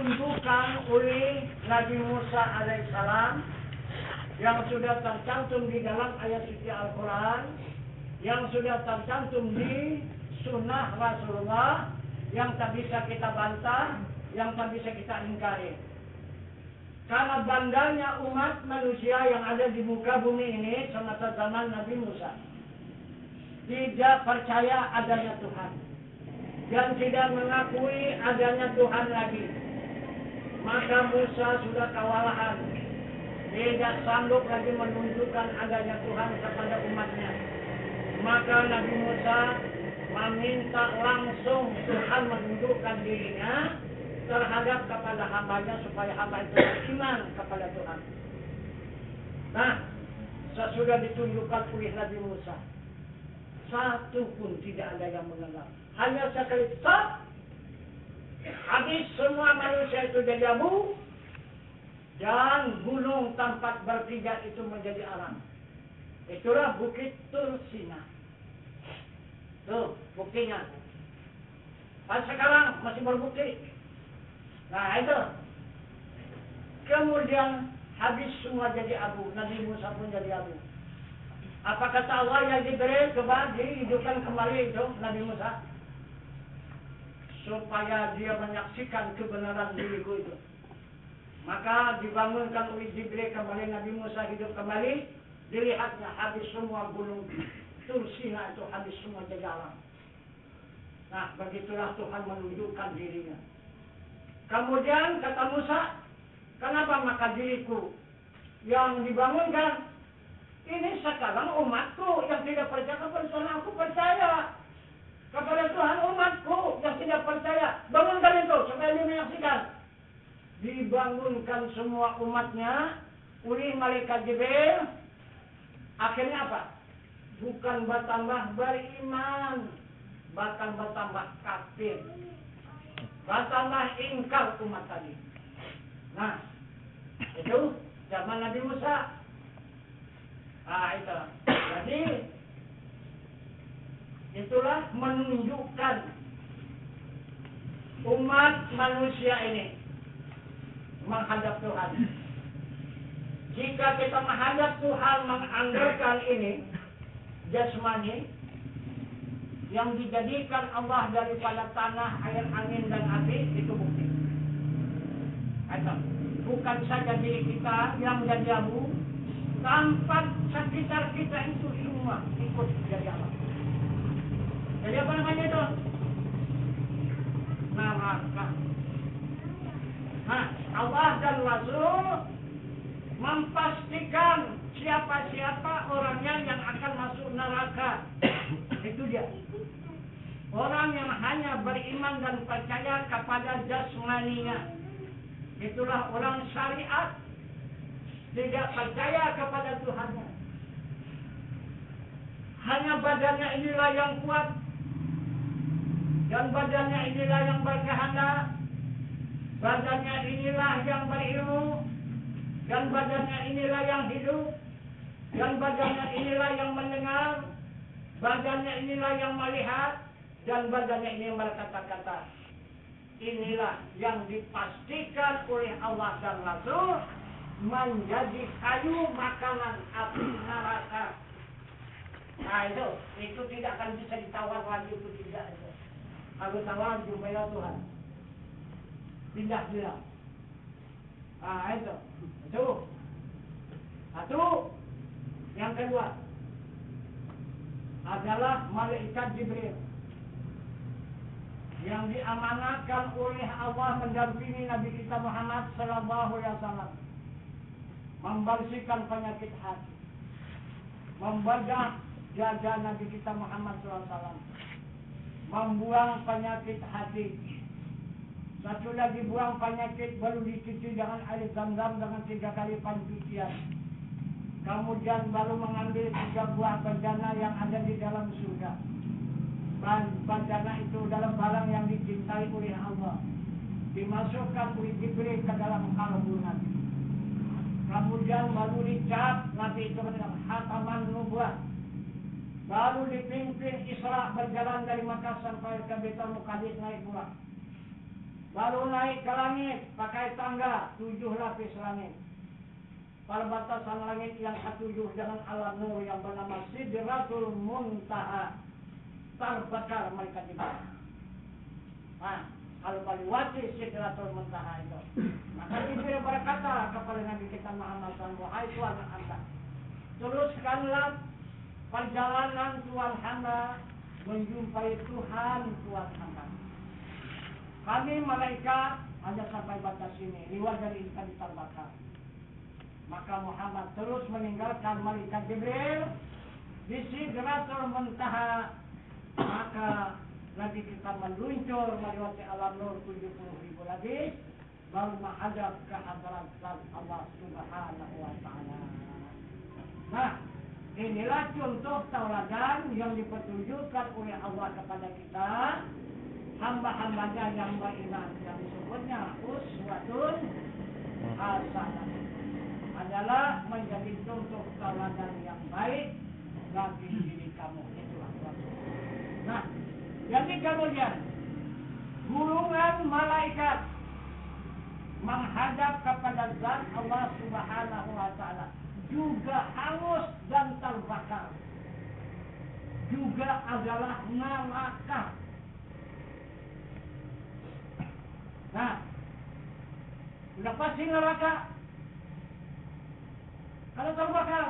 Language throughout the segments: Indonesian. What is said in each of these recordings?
ditunjukkan oleh Nabi Musa alaihissalam yang sudah tercantum di dalam ayat suci Al-Quran, yang sudah tercantum di sunnah Rasulullah, yang tak bisa kita bantah, yang tak bisa kita ingkari. Karena bandarnya umat manusia yang ada di muka bumi ini semasa zaman Nabi Musa tidak percaya adanya Tuhan dan tidak mengakui adanya Tuhan lagi. Maka Musa sudah kewalahan, tidak sanggup lagi menunjukkan adanya Tuhan kepada umatnya. Maka Nabi Musa meminta langsung Tuhan menunjukkan dirinya terhadap kepada hambanya supaya hamba itu beriman kepada Tuhan. Nah, sesudah ditunjukkan oleh Nabi Musa, satu pun tidak ada yang mengenal. Hanya sekali tak habis semua manusia itu jadi abu dan gunung tempat berpijak itu menjadi arang. Itulah Bukit Tur Sina. Tuh buktinya. Pas sekarang masih berbukti. Nah itu. Kemudian habis semua jadi abu. Nabi Musa pun jadi abu. Apa kata Allah ya Jibril, coba dihidupkan kembali itu Nabi Musa, supaya dia menyaksikan kebenaran diriku itu. Maka dibangunkan oleh Jibril kembali, Nabi Musa hidup kembali. Dilihatnya habis semua gunung Tur Sina itu habis semua jadi arang. Nah begitulah Tuhan menunjukkan dirinya. Kemudian kata Musa, kenapa maka diriku yang dibangunkan? Ini sekarang umatku yang tidak percaya kepada Tuhan, aku percaya kepada Tuhan. Umatku yang tidak percaya, bangunkan itu supaya dia menyaksikan. Dibangunkan semua umatnya oleh malaikat Jibril. Akhirnya apa? Bukan bertambah beriman, bahkan bertambah kafir, bertambah ingkar umat tadi. Nah, itu zaman Nabi Musa. Ah itu. Jadi itulah menunjukkan umat manusia ini menghadap Tuhan. Jika kita menghadap Tuhan menganggarkan ini jasmani yang dijadikan Allah daripada tanah, air, angin dan api, itu bukti. Itu. Bukan saja diri kita yang menjadi abu, tempat sekitar kita itu semua ikut jadi apa? Jadi apa namanya itu? Neraka. Nah, Allah dan Rasul memastikan siapa-siapa orangnya yang akan masuk neraka. Itu dia. Orang yang hanya beriman dan percaya kepada jasmaninya. Itulah orang syariat. Tidak percaya kepada Tuhannya. Hanya badannya inilah yang kuat. Dan badannya inilah yang berkehendak. Badannya inilah yang berilmu. Dan badannya inilah yang hidup. Dan badannya inilah yang mendengar. Badannya inilah yang melihat. Dan badannya ini yang berkata-kata. Inilah yang dipastikan oleh Allah dan Rasul menjadi kayu makanan api neraka. Nah itu tidak akan bisa ditawar lagi, itu tidak itu. Kalau tawar jumlah Tuhan pindah bilang. Nah itu satu. Yang kedua adalah malaikat Jibril yang diamanatkan oleh Allah mendampingi Nabi kita Muhammad sallallahu alaihi wasallam, membersihkan penyakit hati, membedah dada Nabi kita Muhammad sallallahu alaihi wasallam, membuang penyakit hati. Satu lagi buang penyakit baru dicuci dengan air zam-zam dengan 3 kali pencucian. Kemudian baru mengambil 3 buah bejana yang ada di dalam surga. Bejana itu dalam barang yang dicintai oleh Allah. Dimasukkan oleh Jibril ke dalam kalbu Nabi. Kemudian baru dicap Nabi itu dengan khataman nubuwah. Baru dipimpin Isra berjalan dari Makkah sampai ke Baitul Muqaddas naik buah. Baru naik ke langit pakai tangga 7 lapis langit. Perbatasan langit yang ketujuh dengan alam nur yang bernama Sidratul Muntaha. Terbakar malaikat Jibril. Nah, kalau melewati Sidratul Muntaha itu, maka Jibril berkata kepada Nabi kita Muhammad SAW, wahai Tuhan Anda, teruskanlah perjalanan Tuhan hamba menjumpai Tuhan Tuhan hamba. Kami malaikat hanya sampai batas ini, riwayat dari ini terbakar. Maka Muhammad terus meninggalkan malaikat Jibril di Sidratul Muntaha. Maka Nabi kita meluncur melewati alam nur 70.000 lagi, baru menghadap ke hadirat Allah Subhanahu wa Ta'ala. Nah, inilah contoh tauladan yang dipetunjukkan oleh Allah kepada kita, hamba-hambanya yang beriman, yang disebutnya uswatun hasanah, adalah menjadi contoh tauladan yang baik bagi diri kamu. Itulah Rasul. Nah, jadi kemudian gulungan malaikat menghadap kepada zat Allah Subhanahu wa Ta'ala juga hangus dan terbakar, juga adalah neraka. Nah, sudah pasti neraka kalau terbakar.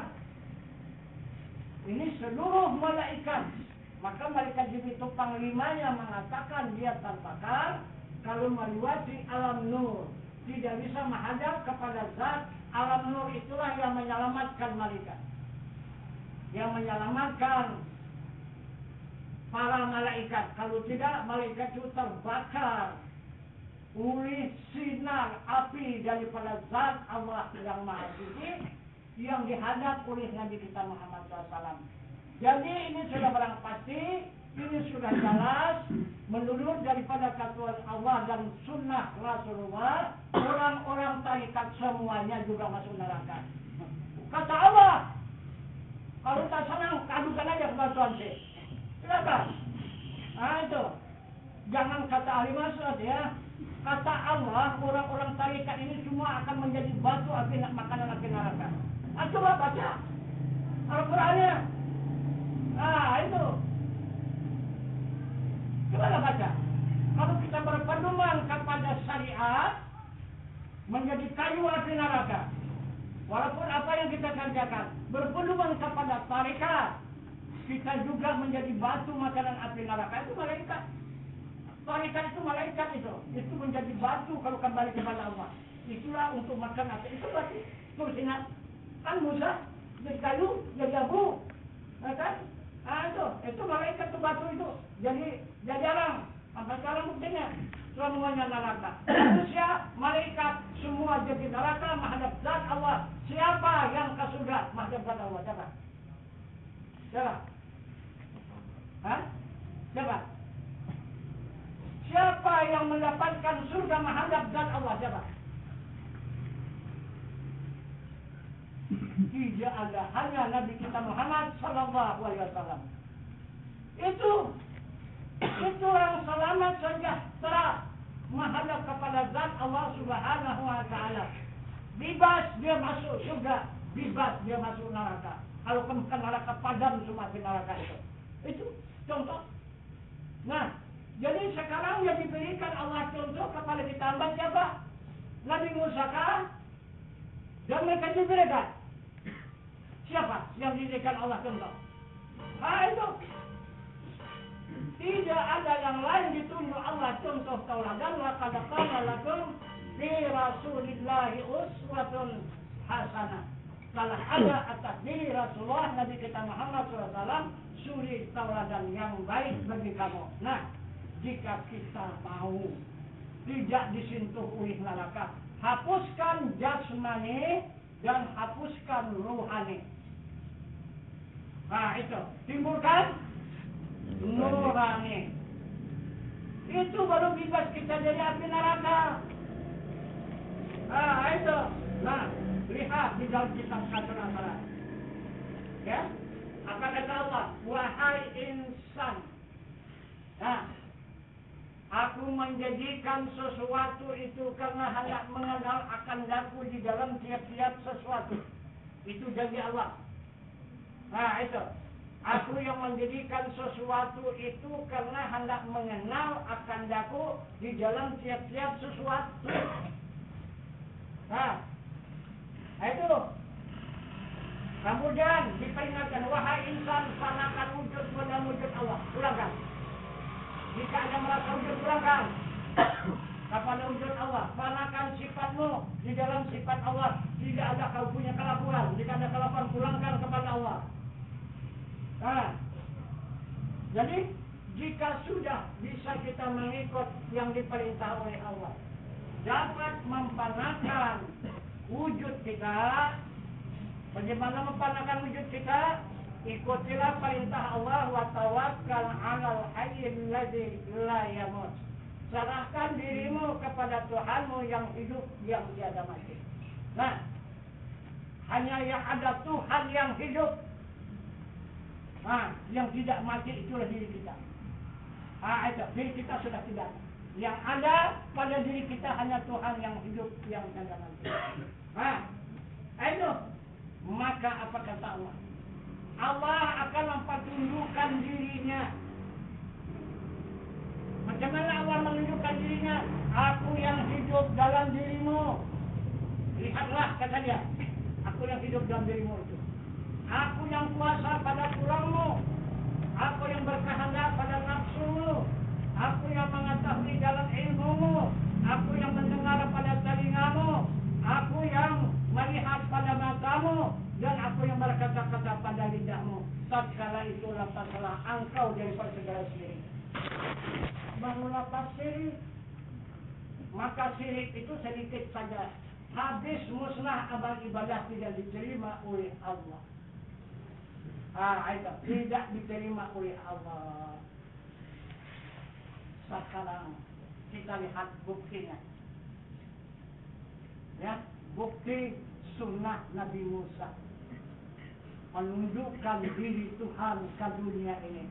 Ini seluruh malaikat. Maka malaikat Jibril itu panglimanya mengatakan dia terbakar kalau melewati alam nur. Tidak bisa menghadap kepada zat alam nur, itulah yang menyelamatkan malaikat. Yang menyelamatkan para malaikat. Kalau tidak, malaikat itu terbakar oleh sinar api daripada zat Allah yang Maha Suci yang dihadap oleh Nabi kita Muhammad SAW. Jadi ini sudah barang pasti, ini sudah jelas menurut daripada kata Allah dan sunnah Rasulullah, orang-orang tarikat semuanya juga masuk neraka. Kata Allah, kalau tak senang, kadukan aja kebatuan sih. Kenapa? Nah itu, jangan kata ahli maksud ya. Kata Allah, orang-orang tarikat ini semua akan menjadi batu api, makanan api neraka. Coba baca Al-Qurannya. Nah itu, coba baca. Kalau kita berpedoman kepada syariat, menjadi kayu api neraka. Walaupun apa yang kita kerjakan berpedoman kepada tarikat, kita juga menjadi batu makanan api neraka. Itu malaikat. Tarikat itu malaikat itu menjadi batu kalau kembali kepada Allah. Itulah untuk makan api. Itu berarti terus ingat kan Musa jadi kayu, jadi abu, kan? Itu malaikat itu batu itu. Jadi alam. Sampai sekarang buktinya semuanya neraka. Manusia, malaikat, semua jadi neraka menghadap zat Allah. Siapa yang ke surga menghadap zat Allah? Siapa? Siapa? Siapa yang mendapatkan surga menghadap zat Allah? Siapa? Tidak ada, hanya Nabi kita Muhammad Sallallahu Alaihi Wasallam. Itu orang selamat sejahtera menghadap kepada zat Allah Subhanahu Wa Taala. Bebas dia masuk surga, bebas dia masuk neraka. Kalau ke neraka padam semua di neraka itu. Itu contoh. Nah, jadi sekarang yang diberikan Allah contoh kepada kita hamba siapa? Nabi Musa kan? Dan mereka diberikan. Siapa yang diberikan Allah contoh? Itu. Tidak ada yang lain ditunjuk Allah contoh tauladan. Laqad kana lakum fi Rasulillahi uswatun hasanah. Kalau ada atas diri Rasulullah Nabi kita Muhammad SAW suri tauladan yang baik bagi kamu. Nah, jika kita mau tidak disentuh oleh neraka, hapuskan jasmani dan hapuskan rohani. Nah itu, timbulkan nurani. Itu baru bebas kita dari api neraka. Nah itu, nah lihat di dalam kitab Suratul Al-Asr. Ya, apa kata Allah? Wahai insan. Nah, aku Aku menjadikan sesuatu itu karena hendak mengenal akan aku di dalam tiap-tiap sesuatu. Itu janji Allah. Nah itu. Aku yang menjadikan sesuatu itu karena hendak mengenal akan aku di dalam tiap-tiap sesuatu. Nah itu. Kemudian diperingatkan, wahai insan, sanakan wujud pada wujud Allah. Ulangkan. Jika Anda merasa wujud, ulangkan kepada wujud Allah. Sanakan sifatmu di dalam sifat Allah. Tidak ada kau punya kelakuan. Jika ada kelakuan, ulangkan kepada Allah. Nah, jadi jika sudah bisa kita mengikut yang diperintah oleh Allah, dapat memfanakan wujud kita. Bagaimana memfanakan wujud kita? Ikutilah perintah Allah, wa tawakkal 'alal hayyil ladzi la yamut. Serahkan dirimu kepada Tuhanmu yang hidup, yang tiada mati. Nah, hanya yang ada Tuhan yang hidup. Nah, yang tidak mati itulah diri kita. Ah, itu diri kita sudah tidak. Yang ada pada diri kita hanya Tuhan yang hidup, yang tiada mati. Nah, itu. Maka apa kata Allah? Allah akan mempertunjukkan dirinya. Macam mana Allah menunjukkan dirinya? Aku yang hidup dalam dirimu. Lihatlah, kata dia. Aku yang hidup dalam dirimu itu. Aku yang kuasa pada tulangmu. Aku yang berkehendak pada nafsumu. Aku yang mengetahui dalam ilmumu. Aku yang mendengar pada telingamu. Aku yang melihat pada matamu. Dan aku yang berkata-kata pada lidahmu. Tatkala itu lepaslah engkau daripada segala syirik. Baru lepas syirik. Maka syirik itu sedikit saja. Habis musnah amal ibadah tidak diterima oleh Allah. Itu tidak diterima oleh Allah. Sekarang kita lihat buktinya. Ya, bukti sunnah Nabi Musa menunjukkan diri Tuhan ke dunia ini.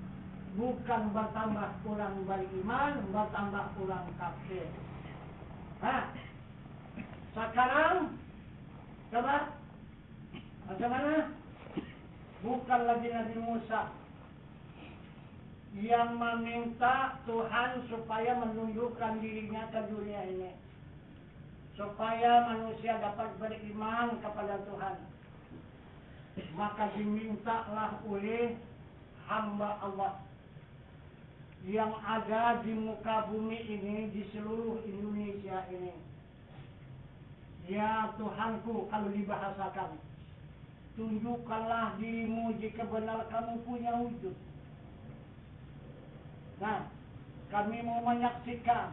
Bukan bertambah orang beriman, bertambah orang kafir. Sekarang coba macam mana? Bukan lagi Nabi Musa yang meminta Tuhan supaya menunjukkan dirinya ke dunia ini, supaya manusia dapat beriman kepada Tuhan. Maka dimintalah oleh hamba Allah yang ada di muka bumi ini, di seluruh Indonesia ini. Ya Tuhanku, kalau dibahasakan, tunjukkanlah dirimu jika benar kamu punya wujud. Nah, kami mau menyaksikan,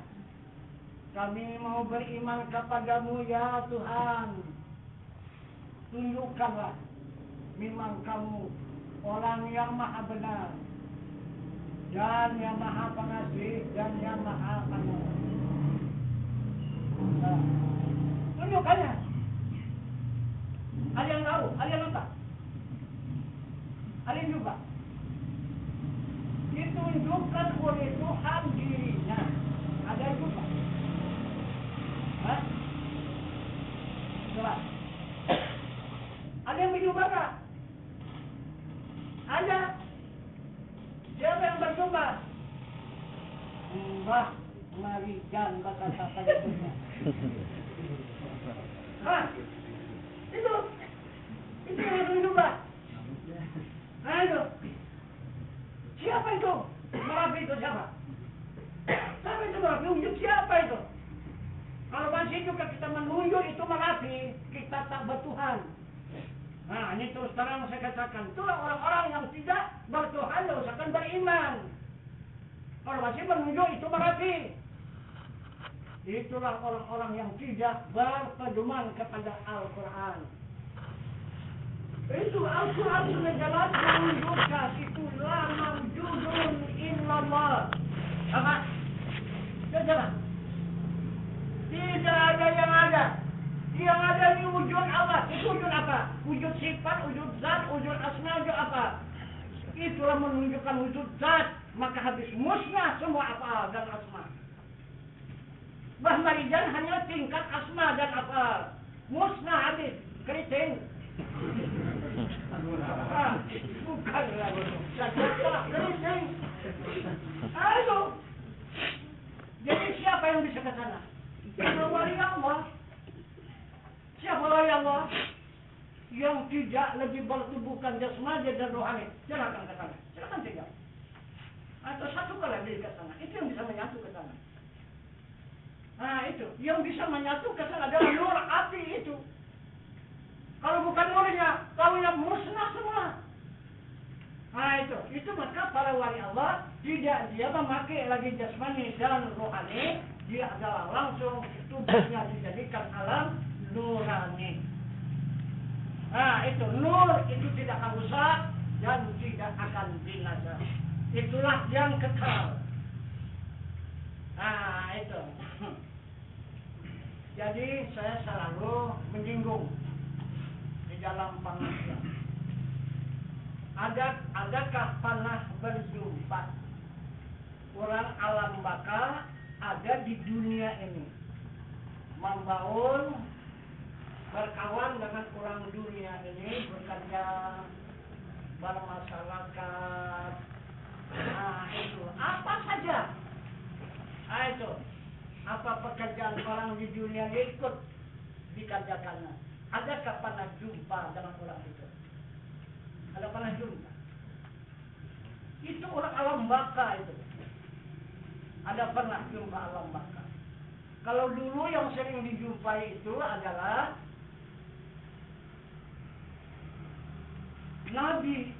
kami mau beriman kepadamu ya Tuhan. Tunjukkanlah, memang kamu orang yang maha benar, dan yang maha pengasih, dan yang maha penyayang. Nah, tunjukkannya. Ada yang tahu, ada yang lupa, ada yang juga. Ditunjukkan oleh Tuhan dirinya. Ada yang lupa. Coba. Ada yang berjumpa tak? Ada. Siapa yang berjumpa? Mbah Marijan kata-kata punya. Itu yang berjumpa. Ayo. Siapa itu? Merapi itu siapa? Siapa itu Merapi? Unjuk siapa itu? Kalau masih juga kita menunjuk itu Merapi, kita tak bertuhan. Nah, ini terus terang saya katakan, itulah orang-orang yang tidak bertuhan, usahakan beriman. Kalau masih menunjuk itu Merapi. Itulah orang-orang yang tidak berpedoman kepada Al-Quran. Itu Al-Quran sudah jelas menunjukkan itu la mawjudun illallah. Apa? Jelas. Tidak ada yang ada. Yang ada ini wujud Allah. Itu wujud apa? Wujud sifat, wujud zat, wujud asma, wujud apa? Itulah menunjukkan wujud zat. Maka habis musnah semua apa dan asma. Bahmarijan hanya tingkat asma dan afal. Musnah hadis, keriting. Bukanlah sajadah keriting. Ayo. Jadi siapa yang bisa ke sana? Para wali Allah. Siapa wali Allah? Yang tidak lebih bertubuhkan jasmani dan rohani. Silakan ke sana. Silakan tinggal. Atau satu kali diri ke sana. Itu yang bisa menyatu ke sana. Nah itu, yang bisa menyatu ke sana adalah nur api itu. Kalau bukan nurnya, kaunya musnah semua. Nah itu maka para wali Allah tidak dia memakai lagi jasmani dan rohani, dia adalah langsung tubuhnya dijadikan alam nurani. Nah itu nur itu tidak akan rusak dan tidak akan binasa. Itulah yang kekal. Nah itu. Jadi saya selalu menyinggung di dalam pengajian. Adakah pernah berjumpa orang alam baka ada di dunia ini membangun berkawan dengan orang dunia ini bekerja bermasyarakat. Nah itu apa saja. Nah itu apa pekerjaan orang di dunia ini ikut dikerjakannya. Adakah pernah jumpa dengan orang itu? Ada pernah jumpa? Itu orang alam baka itu. Ada pernah jumpa alam baka. Kalau dulu yang sering dijumpai itu adalah Nabi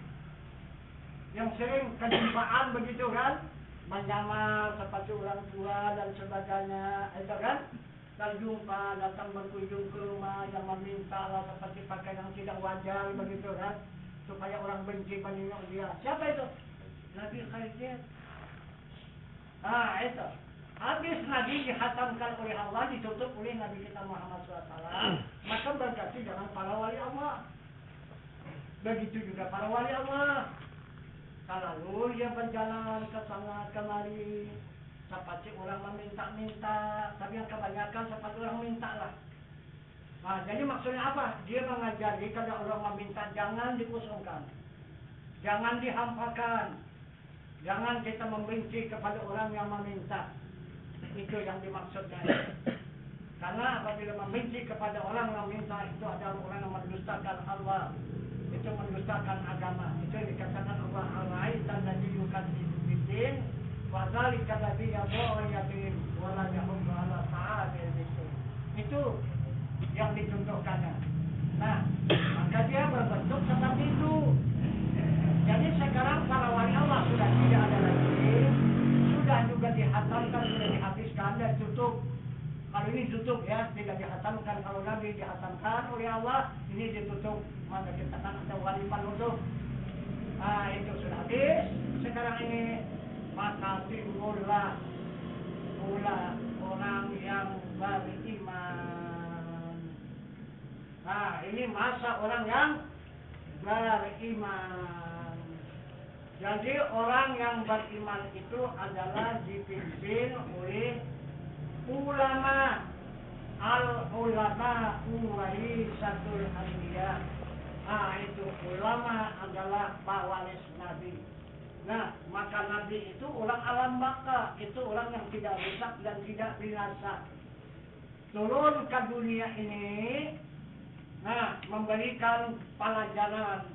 yang sering kejumpaan begitu kan, menyamar seperti orang tua dan sebagainya, itu kan, terjumpa datang berkunjung ke rumah yang meminta lah seperti pakaian yang tidak wajar begitu kan, supaya orang benci menengok dia. Siapa itu? Nabi Khidir. Ah itu. Habis Nabi dihatamkan oleh Allah, ditutup oleh Nabi kita Muhammad SAW, maka berganti dengan para wali Allah. Begitu juga para wali Allah. Lalu dia berjalan ke sana kemari, seperti orang meminta-minta, tapi yang kebanyakan seperti orang minta lah. Nah, jadi maksudnya apa? Dia mengajari kalau orang meminta jangan dikosongkan, jangan dihampakan, jangan kita membenci kepada orang yang meminta. Itu yang dimaksudnya. Karena apabila membenci kepada orang yang minta itu adalah orang yang mendustakan Allah. Itu mendustakan agama. Itu yang dikatakan Allah al-Aizan dan diukat bidin wa dzalika alladhi yadha'u yatim wa la yahuddu ala ta'amil miskin. Itu yang dicontohkannya. Nah, maka dia berbentuk seperti itu. Jadi sekarang para wali Allah sudah tidak ada lagi, sudah juga dihatamkan, sudah dihabiskan dan tutup. Kalau ini tutup ya, tidak dihatamkan. Kalau Nabi dihatamkan oleh Allah, ini ditutup. Maka kita kan ada wali penutup. Nah itu sudah habis. Sekarang ini maka timbullah pula orang yang beriman. Nah ini masa orang yang beriman. Jadi orang yang beriman itu adalah dipimpin oleh ulama. Al-ulama warisatul anbiya. Nah itu ulama adalah pewaris Nabi. Nah maka Nabi itu orang alam baka, itu orang yang tidak rusak dan tidak binasa. Turun ke dunia ini, nah memberikan pelajaran,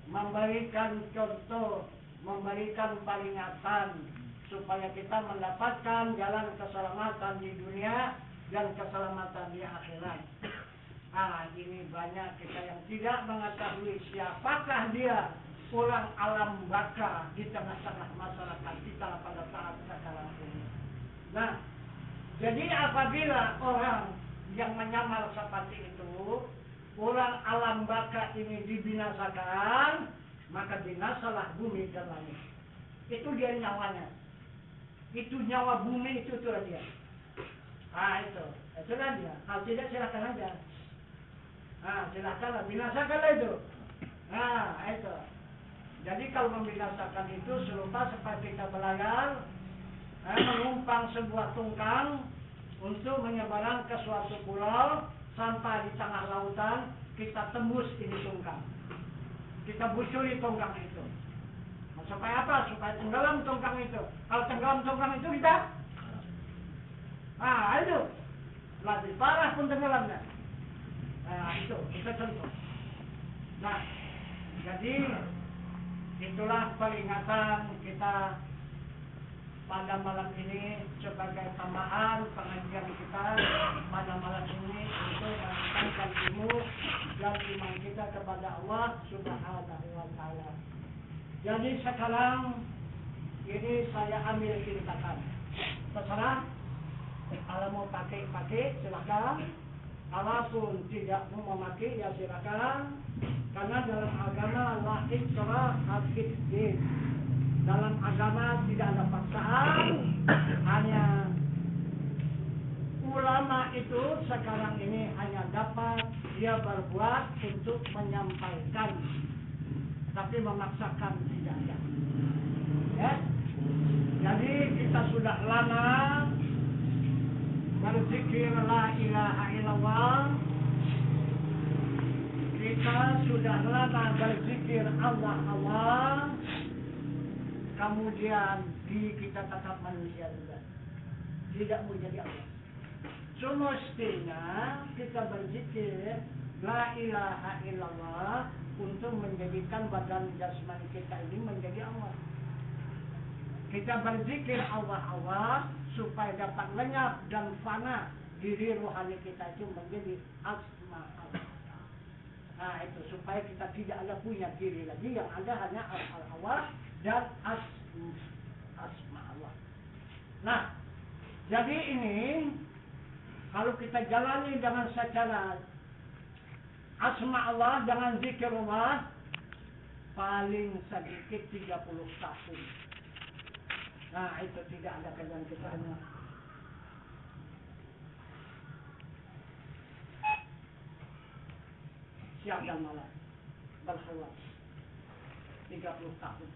memberikan contoh, memberikan peringatan supaya kita mendapatkan jalan keselamatan di dunia dan keselamatan di akhirat. Nah ini banyak kita yang tidak mengetahui siapakah dia orang alam baka di tengah-tengah masyarakat kita pada saat sekarang ini. Nah jadi apabila orang yang menyamar seperti itu, orang alam baka ini dibinasakan, maka binasalah bumi dan langit. Itu dia nyawanya. Itu nyawa bumi itu dia. Ah itulah dia. Kalau tidak silakan aja. Ah silakanlah binasakanlah itu. Nah itu. Jadi kalau membinasakan itu serupa seperti kita berlayar, menumpang sebuah tungkang, untuk menyeberang ke suatu pulau sampai di tengah lautan kita tembus ini tongkang. Kita busuri tongkang itu. Supaya apa? Supaya tenggelam tongkang itu. Kalau tenggelam tongkang itu kita, itu lebih parah pun tenggelamnya. Itu contoh. Nah, jadi itulah peringatan kita pada malam ini sebagai tambahan pengajian kita pada malam ini untuk meningkatkan ilmu dan iman kita kepada Allah Subhanahu wa Ta'ala. Jadi sekarang ini saya ambil tindakan. Terserah, kalau mau pakai silakan. Kalaupun tidak mau memakai ya silakan. Karena dalam agama la ikrah fid din. Dalam agama tidak ada paksaan, hanya ulama itu sekarang ini hanya dapat dia berbuat untuk menyampaikan, tapi memaksakan tidak ada. Ya, jadi kita sudah lama berzikir la ilaha illallah, kita sudah lama berzikir Allah Allah. Kemudian kita tetap manusia juga, tidak menjadi Allah. Semestinya kita berzikir la ilaha illallah untuk menjadikan badan jasmani kita ini menjadi Allah. Kita berzikir Allah Allah supaya dapat lenyap dan fana diri rohani kita itu menjadi asma Allah. Nah itu supaya kita tidak ada punya diri lagi, yang ada hanya Allah dan asma Allah. Nah, jadi ini kalau kita jalani dengan secara asma Allah dengan zikir Allah paling sedikit 30 tahun. Nah, itu tidak ada kerjaan kita hanya siang dan malam berkhulwat 30 tahun.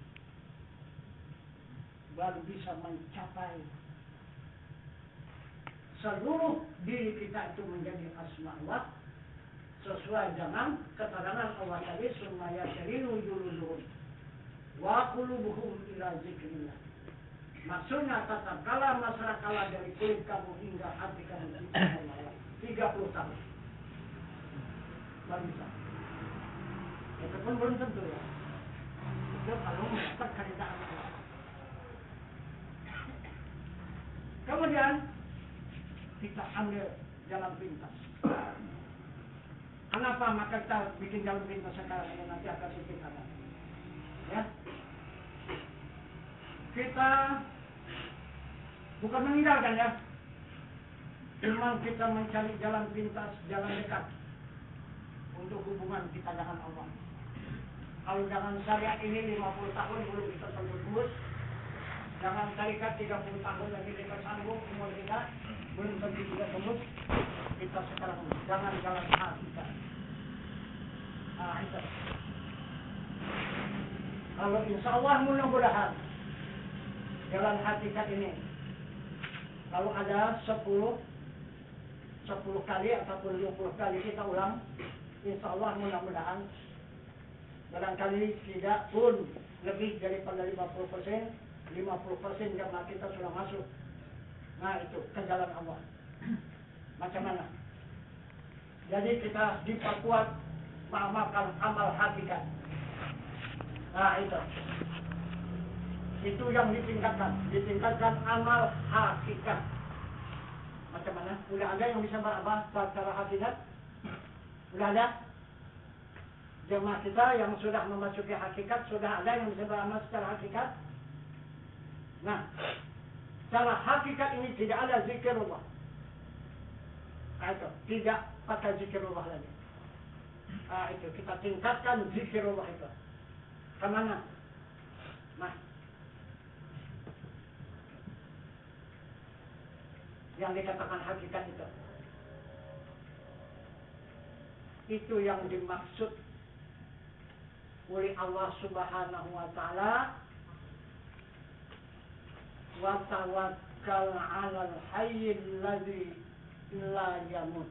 Baru bisa mencapai seluruh diri kita itu menjadi asma Allah sesuai dengan keterangan Allah tadi, sumaya syarinu juluduhum wa qulubuhum ila zikrillah. Maksudnya tatkala masyarakat dari kulit kamu hingga hati kamu 30 tahun baru bisa. Itu pun belum tentu ya. Itu kalau mendapat keridaan Allah. Kemudian kita ambil jalan pintas. Kenapa maka kita bikin jalan pintas sekarang ini, nanti akan ceritakan. Ya, kita bukan meninggalkan ya, cuma kita mencari jalan pintas, jalan dekat untuk hubungan kita dengan Allah. Kalau jangan syariat ini 50 tahun belum bisa tembus. Jangan tarikat 30 tahun lagi kita sanggup umur kita belum tentu juga tembus. Kita sekarang jangan jalan hati kita. Itu. Kalau insya Allah mudah-mudahan jalan hakikat ini, kalau ada 10 kali ataupun 20 kali kita ulang, insya Allah mudah-mudahan barangkali tidak pun lebih daripada 50%. 50% jamaah kita sudah masuk. Nah itu ke jalan Allah. Macam mana? Jadi kita diperkuat mengamalkan amal hakikat. Nah itu. Itu yang ditingkatkan amal hakikat. Macam mana? Udah ada yang bisa beramal secara hakikat? Udah ada? Jemaah kita yang sudah memasuki hakikat, sudah ada yang bisa beramal secara hakikat? Nah, secara hakikat ini tidak ada zikirullah. Nah, itu tidak pakai zikirullah lagi. Nah, itu kita tingkatkan zikirullah itu. Kemana? Nah, yang dikatakan hakikat itu yang dimaksud oleh Allah Subhanahu wa Ta'ala. tawakkal 'alal hayyil ladzi la yamut.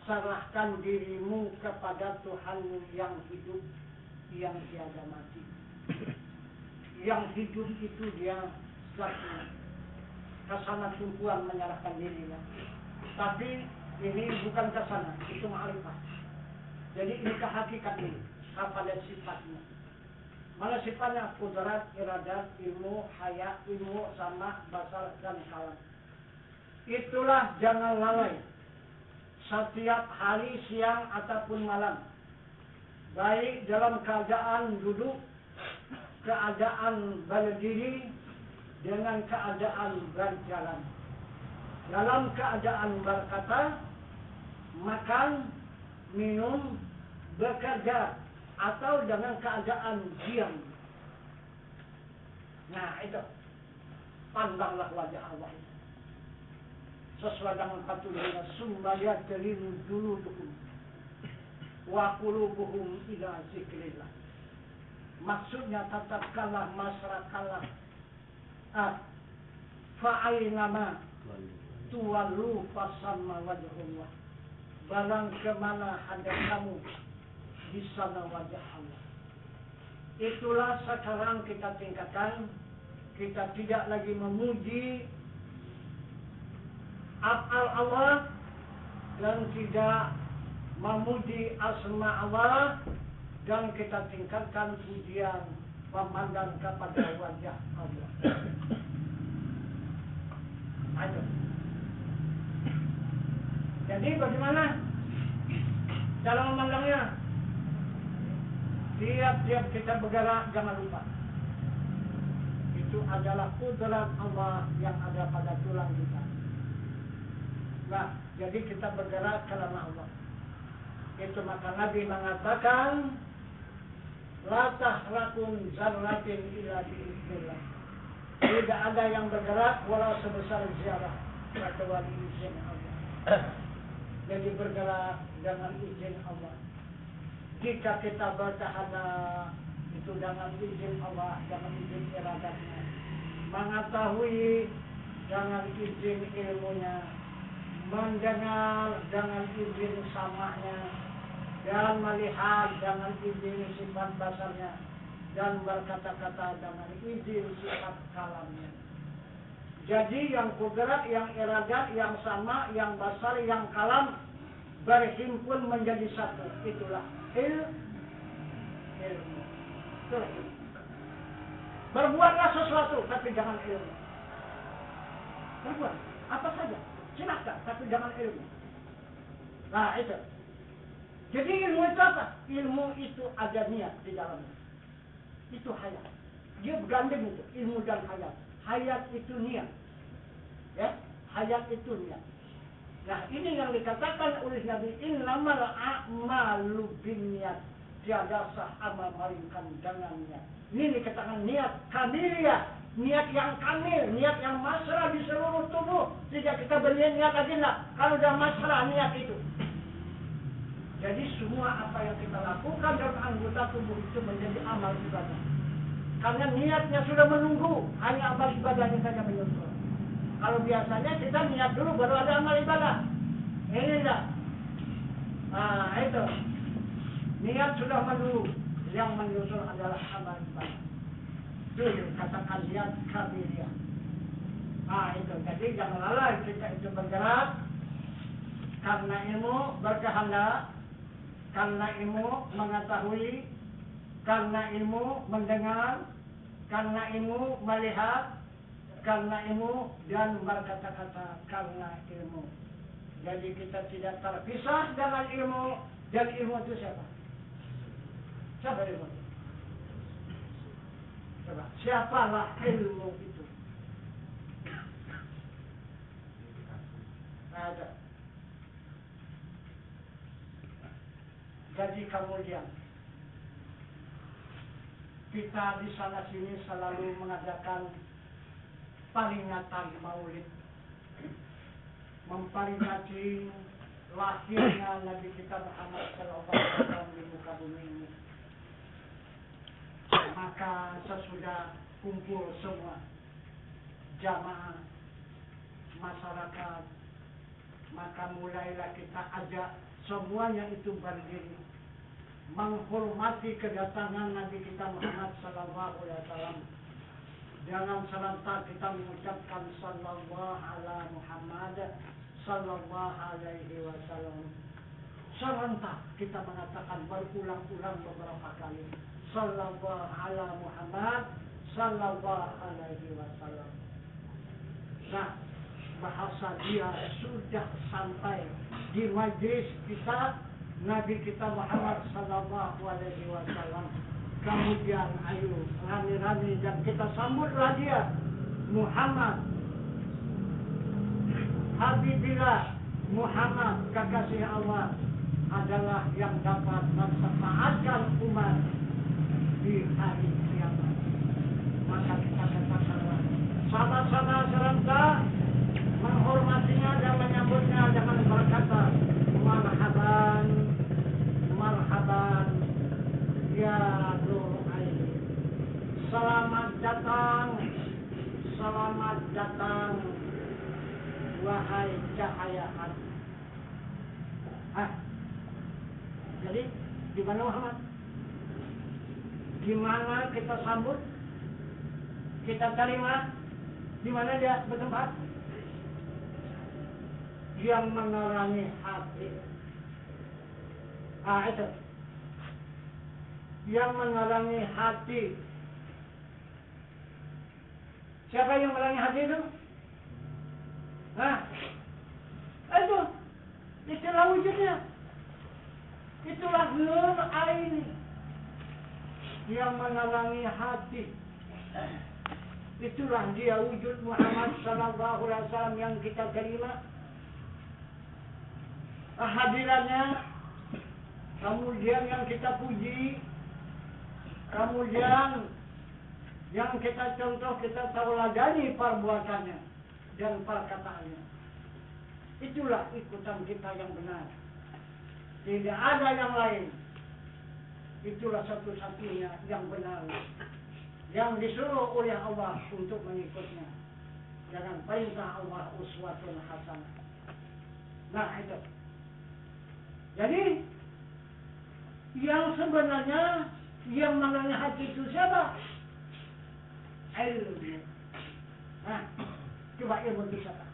Serahkan dirimu kepada Tuhan yang hidup, yang tiada mati. Yang hidup itu dia satu kesana tumpuan menyerahkan dirinya. Tapi ini bukan kesana, itu ma'rifah. Jadi ini kehakikat ini, kepada sifatnya. Mana sifatnya? Kudrat, iradat, ilmu, haya, ilmu, sama, basar, dan kalam. Itulah jangan lalai. Setiap hari, siang, ataupun malam. Baik dalam keadaan duduk, keadaan berdiri, dengan keadaan berjalan. Dalam keadaan berkata, makan, minum, bekerja, atau dengan keadaan diam. Nah itu, pandanglah wajah Allah. Sesuai dengan patulnya, sumbaya teriru dulu duhum, wa qulubuhum ila zikrillah. Maksudnya tetap kalah masyarakat. Fa'ainama tuwallu fasamma wajhullah. Barang kemana ada kamu, di sana wajah Allah. Itulah sekarang kita tingkatkan. Kita tidak lagi memuji af'al Allah dan tidak memuji asma Allah, dan kita tingkatkan pujian memandang kepada wajah Allah. Ayo. Jadi bagaimana cara memandangnya? Tiap-tiap kita bergerak jangan lupa, itu adalah kudrat Allah yang ada pada tulang kita. Nah, jadi kita bergerak karena Allah. Itu maka Nabi mengatakan, la tahrakun zarratin illa biiznillah. Tidak ada yang bergerak walau sebesar ziarah kecuali izin Allah. Jadi bergerak dengan izin Allah. Jika kita bertahan itu dengan izin Allah, dengan izin iradatnya. Mengetahui dengan izin ilmunya, mendengar dengan izin samanya, dan melihat dengan izin sifat basarnya, dan berkata-kata dengan izin sifat kalamnya. Jadi yang kudrat, yang iradat, yang sama, yang basar, yang kalam berhimpun menjadi satu. Itulah ilmu. Itulah ilmu. Berbuatlah sesuatu, tapi jangan ilmu. Berbuat apa saja, silahkan, tapi jangan ilmu. Nah itu. Jadi ilmu itu apa? Ilmu itu ada niat di dalamnya. Itu hayat. Dia bergandeng itu, ilmu dan hayat. Hayat itu niat. Ya, hayat itu niat. Nah ini yang dikatakan oleh Nabi, innamal a'malu binniyat. Tiada sah amal melainkan dengan niat. Ini dikatakan niat kamiliyah. Niat yang kamil, niat yang masrah di seluruh tubuh. Tidak kita berniat lagi enggak. Kalau sudah masrah niat itu. Jadi semua apa yang kita lakukan dalam anggota tubuh itu menjadi amal ibadah. Karena niatnya sudah menunggu, hanya amal ibadahnya saja menunggu. Kalau biasanya kita niat dulu baru ada amal ibadah. Ini enggak. Nah itu. Niat sudah menunggu. Yang menyusul adalah amal ibadah. Itu katakan niat kamiliyah. Nah itu. Jadi jangan lalai kita itu bergerak. Karena ilmu berkehendak. Karena ilmu mengetahui, karena ilmu mendengar, karena ilmu melihat, karena ilmu dan berkata-kata karena ilmu. Jadi kita tidak terpisah dengan ilmu. Dan ilmu itu siapa? Siapa ilmu? Coba, siapalah ilmu itu? Ada. Jadi kemudian kita di sana sini selalu mengadakan peringatan Maulid, memperingati lahirnya Nabi kita Muhammad SAW di muka bumi ini. Maka sesudah kumpul semua jamaah masyarakat, maka mulailah kita ajak semuanya itu berdiri menghormati kedatangan Nabi kita Muhammad sallallahu alaihi wasallam. Jangan serentak kita mengucapkan sallallahu ala Muhammad sallallahu alaihi wasallam. Serentak kita mengatakan berulang-ulang beberapa kali sallallahu ala Muhammad sallallahu alaihi wasallam. Nah, bahasa dia sudah sampai di majlis kita Nabi kita Muhammad sallallahu alaihi wasallam. Kemudian ayo rame-rame dan kita sambutlah dia Muhammad Habibillah Muhammad kekasih Allah adalah yang dapat mensyafaatkan umat di hari kiamat. Maka kita katakanlah sahabat-sahabat serentak menghormatinya dan menyambutnya dengan berkata marhaban marhaban ya Nur Ain. Selamat datang wahai cahaya hati. Jadi di mana Muhammad? Di mana kita sambut? Kita terima? Di mana dia bertempat? Yang menerangi hati. Itu. Yang menerangi hati. Siapa yang menerangi hati itu? Itu. Itulah wujudnya. Itulah Nur Ain. Yang menerangi hati. Itulah dia wujud Muhammad sallallahu alaihi wasallam yang kita terima. Hadirannya, kemudian yang kita puji, kemudian yang kita contoh, kita tauladani perbuatannya dan perkataannya. Itulah ikutan kita yang benar. Tidak ada yang lain. Itulah satu-satunya yang benar, yang disuruh oleh Allah untuk mengikutnya. Jangan perintah Allah uswatun hasanah. Nah itu. Jadi yang sebenarnya yang menerangi hati itu siapa? Ilmu. Coba ilmu itu siapa?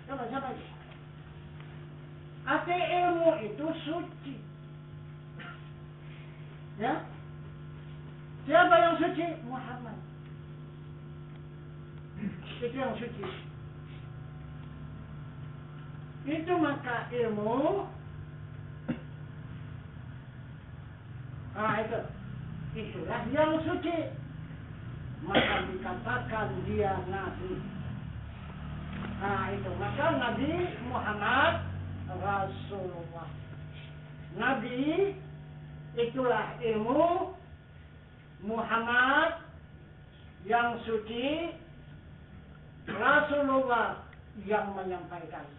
Coba siapa itu? Arti ilmu itu suci. Ya? Siapa yang suci? Muhammad. Itu yang suci. Itu maka ilmu. Itulah yang suci. Maka dikatakan dia Nabi. Itu maka Nabi Muhammad Rasulullah. Nabi itulah ilmu. Muhammad yang suci. Rasulullah yang menyampaikan.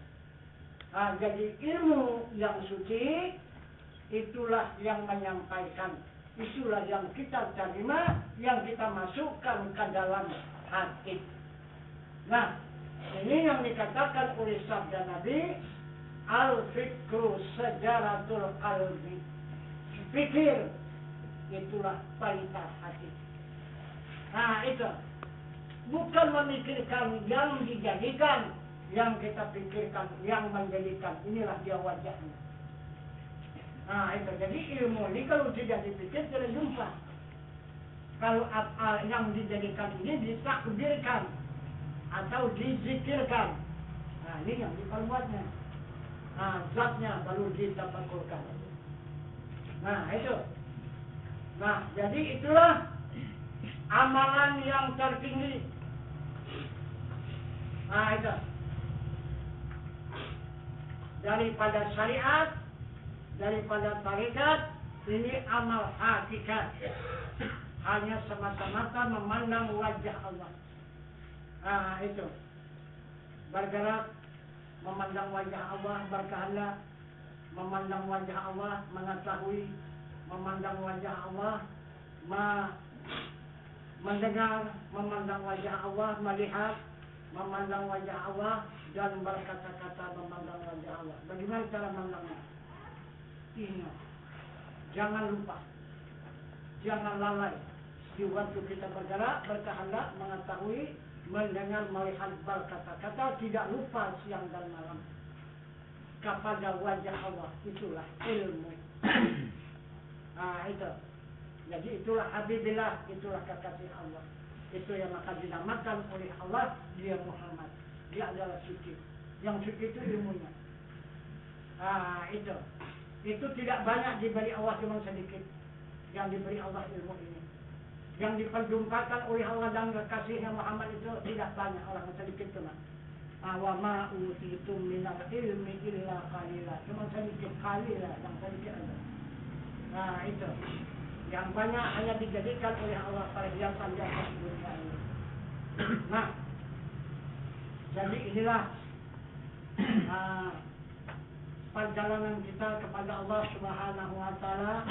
Jadi ilmu yang suci itulah yang menyampaikan, itulah yang kita terima, yang kita masukkan ke dalam hati. Nah, ini yang dikatakan oleh sabda Nabi, al-fikru sejaratul qalbi. Pikir itulah perintah hati. Itu bukan memikirkan yang dijadikan, yang kita pikirkan, yang menjadikan. Inilah dia wajahnya. Itu. Jadi ilmu ini kalau tidak dipikir tidak jumpa. Kalau yang dijadikan ini ditakdirkan atau dizikirkan. Ini yang diperbuatnya. Zatnya baru ditafakurkan. Itu. Jadi itulah amalan yang tertinggi. Itu. Daripada syariat, daripada tarekat, ini amal hakikat. Hanya semata-mata memandang wajah Allah. Itu. Bergerak, memandang wajah Allah, berkehendak, memandang wajah Allah, mengetahui, memandang wajah Allah, mendengar, memandang wajah Allah, melihat, memandang wajah Allah, dan berkata-kata memandang wajah Allah. Bagaimana cara memandangnya? Ingat, jangan lupa, jangan lalai. Di waktu kita bergerak, berkehendak, mengetahui, mendengar, melihat, berkata-kata, tidak lupa siang dan malam kepada wajah Allah. Itulah ilmu. Itu. Jadi itulah Habibillah, itulah kekasih Allah. Itu yang maka dinamakan oleh Allah, dia Muhammad. Dia adalah suci. Yang suci itu ilmunya. Itu. Itu tidak banyak diberi Allah, cuma sedikit. Yang diberi Allah ilmu ini. Yang diperjumpakan oleh Allah dan kekasihnya Muhammad itu tidak banyak, orang sedikit cuma. Wa ma utitum minal ilmi illa qalila. Cuma sedikit, qalila, yang sedikit ada. Itu. Yang banyak hanya dijadikan oleh Allah perhiasan di atas dunia ini. Nah, jadi inilah perjalanan kita kepada Allah Subhanahu wa Ta'ala.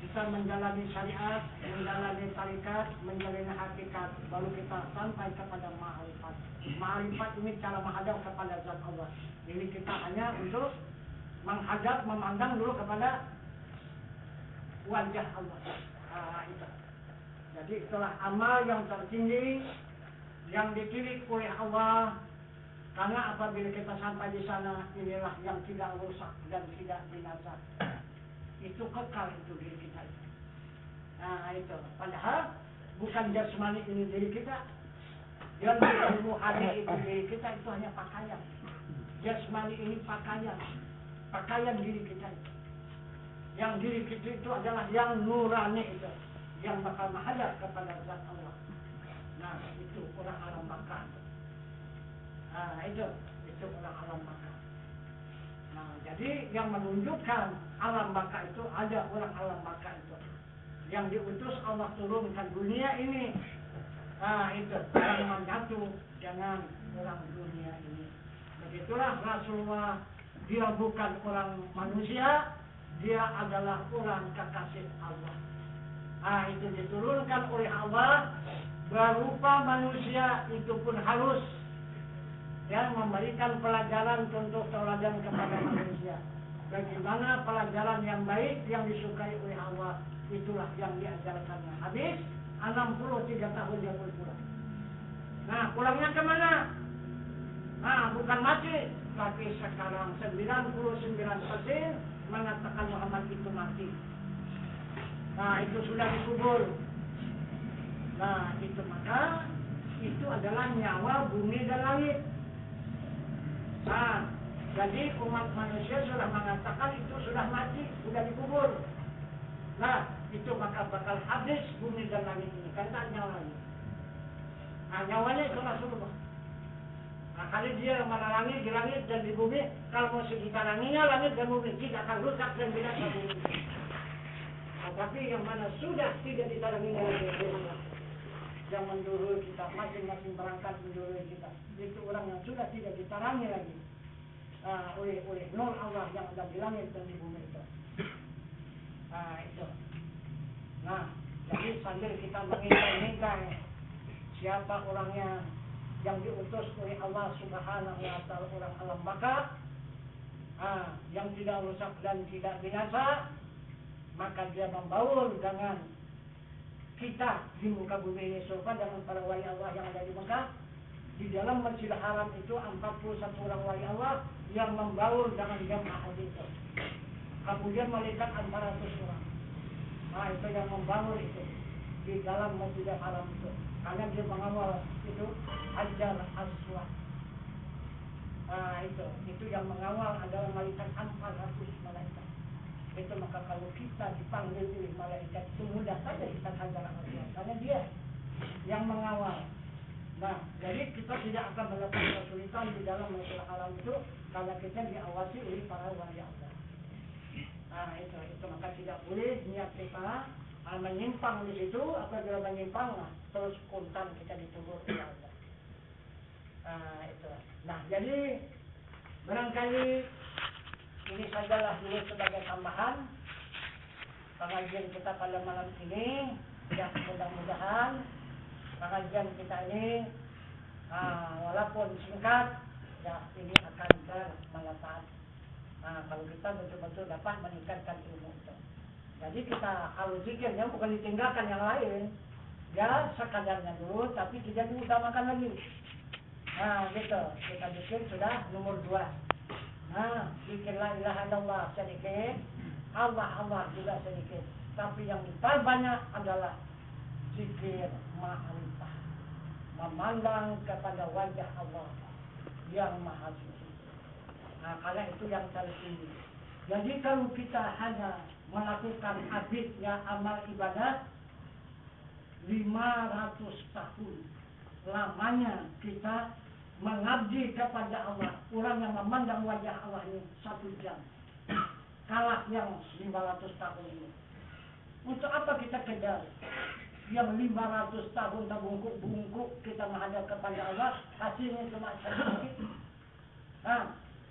Kita menjalani syariat, menjalani tarikat, menjalani hakikat, baru kita sampai kepada ma'rifat. Ma'rifat ini cara menghadap kepada zat Allah. Jadi kita hanya untuk menghadap, memandang dulu kepada wajah Allah. Itu. Jadi itulah amal yang tertinggi yang dipilih oleh Allah. Karena apabila kita sampai di sana, inilah yang tidak rusak dan tidak binasa. Itu kekal itu diri kita. Itu. Padahal bukan jasmani ini diri kita. Yang ilmu hati itu diri kita, itu hanya pakaian. Jasmani ini pakaian. Pakaian diri kita itu. Yang diri kita itu adalah yang nurani itu, yang bakal menghadap kepada zat Allah. Nah, itu orang alam baka. Itu orang alam baka. Nah, jadi yang menunjukkan alam baka itu ada orang alam baka itu, yang diutus Allah turunkan dunia ini. Itu yang menyatu dengan orang dunia ini. Begitulah Rasulullah, dia bukan orang manusia. Dia adalah orang kekasih Allah. Itu diturunkan oleh Allah berupa manusia, itu pun halus, yang memberikan pelajaran contoh tauladan kepada manusia. Bagaimana pelajaran yang baik yang disukai oleh Allah, itulah yang diajarkannya. Habis 63 tahun dia pulang. Nah, pulangnya kemana? Bukan mati, tapi sekarang 99% mengatakan Muhammad itu mati. Itu sudah dikubur. Itu maka itu adalah nyawa bumi dan langit. Jadi umat manusia sudah mengatakan itu sudah mati, sudah dikubur. Itu maka bakal habis bumi dan langit ini karena nyawanya. Nyawanya itu Rasulullah. Kalau dia menerangi di langit dan di bumi, kalau mau ditaranginya langit dan bumi tidak akan rusak dan binasa bumi. Tapi yang mana sudah tidak ditaranginya oleh Allah, yang mendurui kita, masing-masing berangkat mendurui kita, itu orang yang sudah tidak ditarangi lagi oleh nur Allah yang ada di langit dan di bumi itu. Itu. Jadi sambil kita mengintai siapa orangnya yang diutus oleh Allah Subhanahu wa Ta'ala, orang alam baka, yang tidak rusak dan tidak binasa, maka dia membaur dengan kita di muka bumi ini serupa dengan para wali Allah yang ada di Mekah. Di dalam Masjidil Haram itu 41 orang wali Allah yang membaur dengan jamaah itu. Kemudian malaikat 400 orang. Itu yang membaur itu di dalam Masjidil Haram itu. Karena dia mengawal itu Hajar Aswad. Itu yang mengawal adalah malaikat 400 malaikat. Itu maka kalau kita dipanggil oleh malaikat itu mudah saja kita Hajar Aswad. Karena dia yang mengawal. Jadi kita tidak akan melakukan kesulitan di dalam Masjidil Haram itu karena kita diawasi oleh para wali Allah. Itu maka tidak boleh niat kita menyimpang di situ. Apabila menyimpang, terus kontan kita ditegur oleh Allah. Itu. Jadi barangkali ini sajalah dulu sebagai tambahan pengajian kita pada malam ini. Ya, mudah-mudahan pengajian kita ini walaupun singkat, ya ini akan bermanfaat. Kalau kita betul-betul dapat meningkatkan ilmu itu. Jadi kita kalau zikirnya bukan ditinggalkan yang lain, ya sekadarnya dulu, tapi tidak diutamakan lagi. Gitu. Kita zikir sudah nomor 2. Zikir la ilaha illallah sedikit, Allah juga sedikit. Tapi yang terbanyak adalah zikir ma'rifah, memandang kepada wajah Allah yang maha suci. Karena itu yang tertinggi. Jadi kalau kita hanya melakukan abidnya amal ibadah 500 tahun lamanya kita mengabdi kepada Allah, orang yang memandang wajah Allah ini 1 jam kalah yang 500 tahun ini. Untuk apa kita kejar yang 500 tahun terbungkuk-bungkuk kita menghadap kepada Allah, hasilnya cuma sedikit.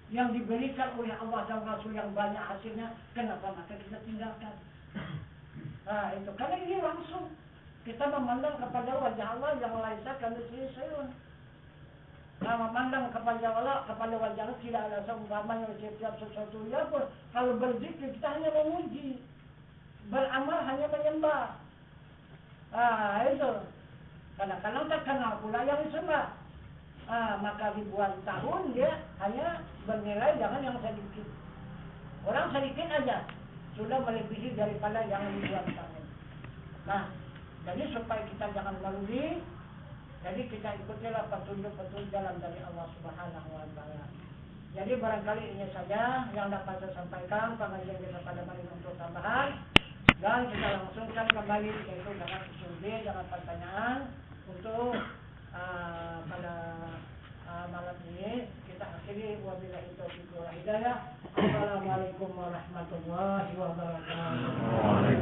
Yang diberikan oleh Allah dan Rasul yang banyak hasilnya, kenapa maka kita tinggalkan? Itu karena ini langsung kita memandang kepada wajah Allah yang laisa kamitslihi syai'un. Memandang kepada Allah, kepada wajah Allah tidak ada seumpamanya setiap sesuatu ya pun. Kalau berzikir kita hanya memuji, beramal hanya menyembah. Itu kadang-kadang terkenal pula yang disembah. Maka ribuan tahun dia hanya bernilai jangan yang sedikit. Orang sedikit aja sudah melebihi daripada yang ribuan tahun. Jadi supaya kita jangan merugi, jadi kita ikutilah petunjuk-petunjuk jalan dari Allah Subhanahu wa Ta'ala. Jadi barangkali ini saja yang dapat saya sampaikan pengajian kita pada malam untuk tambahan, dan kita langsungkan kembali yaitu dengan usul dengan pertanyaan untuk pada malam ini. Kita akhiri wabillahi taufiq wal hidayah. Assalamualaikum warahmatullahi wabarakatuh.